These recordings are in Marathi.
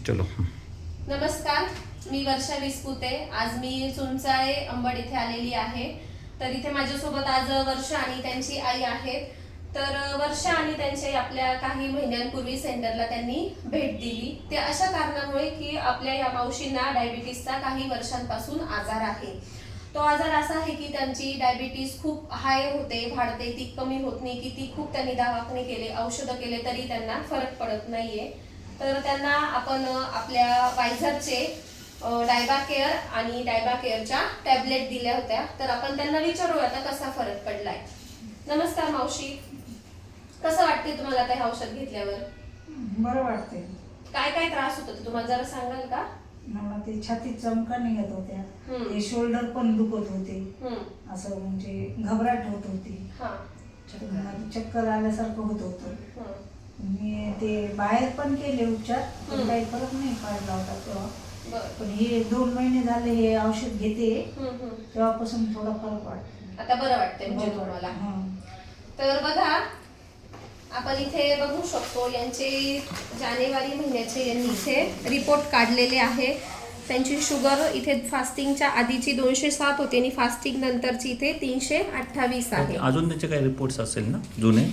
चलो. नमस्कार, मी वर्षा विस्पुते. आज मी चुंचाळे अंबड इथे आलेली आहे. तर इथे माझ्यासोबत आज वर्षा आणि त्यांची आई आहेत. तर वर्षा आणि त्यांची आई आपल्या काही महिन्यांपूर्वी सेंटरला त्यांनी भेट दिली. ते अशा कारणामुळे की आपल्या या मावशींना डायबिटीसचा काही वर्षांपासून आजार आहे. तो आजार असा आहे की त्यांची डायबिटीस खूप हाय होते, वाढते, ती कमी होत नाही. की खूप त्यांनी दवाखाने केले, औषधं केले तरी त्यांना फरक पडत नाहीये. तर त्यांना आपण आपल्या वायझरचे डायबा केअर आणि डायबा केअरच्या टॅबलेट दिल्या होत्या. तर आपण त्यांना विचारू आता कसा फरक पडलाय. नमस्कार मावशी, कसं वाटते तुम्हाला आता हे औषध घेतल्यावर? बरं वाटते. काय काय त्रास होत होते तुम्हाला जरा सांगाल का? मला ते छातीत चमका निघत होत्या, ते शोल्डर पण दुखत होते, असं म्हणजे घबराट होत होती, चक्कर आल्यासारखं होत होतं. मी ते बाहेर पण केले उपचार, पण काही फरक नाही पडला होता तेव्हा. पण हे 2 महिने झाले हे औषध घेते, तेव्हापासून थोडा फरक वाटतो. आता बरं वाटतंय म्हणजे तुम्हाला? तर बघा, आपण इथे बघू शकतो यांचे जानेवारी महिन्याचे यांनी इथे रिपोर्ट काढलेले आहे. त्यांची शुगर इथे फास्टिंगच्या आधीची 207 होती आणि फास्टिंग नंतरची इथे 328 आहे. अजून त्यांचे काही रिपोर्ट्स असेल ना जुने?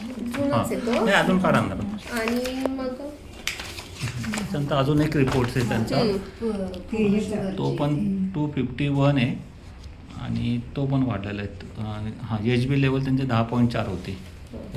जुनाच येतो. नाही, अजून काढा ना. आणि मग त्यांचा अजून एक रिपोर्ट आहे त्यांचा, तो पण 251 आहे आणि तो पण वाढलेला आहे. हां, HB लेवल त्यांचे 10.4 होती.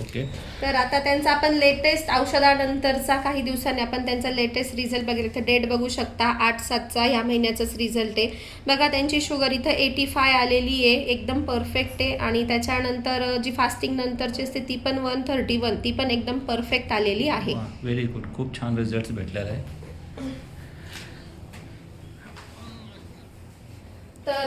ओके. तर आता त्यांचा आपण लेटेस्ट औषधानंतरचा काही दिवसांनी आपण त्यांचा लेटेस्ट रिझल्ट बघितला. इथे डेट बघू शकता, 8/7चा ह्या महिन्याचाच रिझल्ट आहे. बघा त्यांची शुगर इथं 85 आलेली आहे, एकदम परफेक्ट आहे. आणि त्याच्यानंतर जी फास्टिंग नंतरची असते ती पण 131, ती पण एकदम परफेक्ट आलेली आहे. व्हेरी गुड, खूप छान रिझल्ट भेटलेला आहे. तर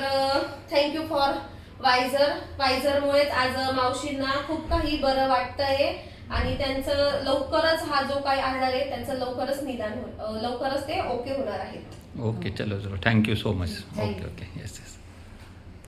थँक्यू फॉर वायझरमुळेच आज मावशींना खूप काही बरं वाटतंय आणि त्यांचं लवकरच हा जो काही आजार आहे त्यांचं लवकरच निदान लवकरच ते ओके होणार आहेत. ओके, चलो चलो, thank you so much. Okay okay, yes yes.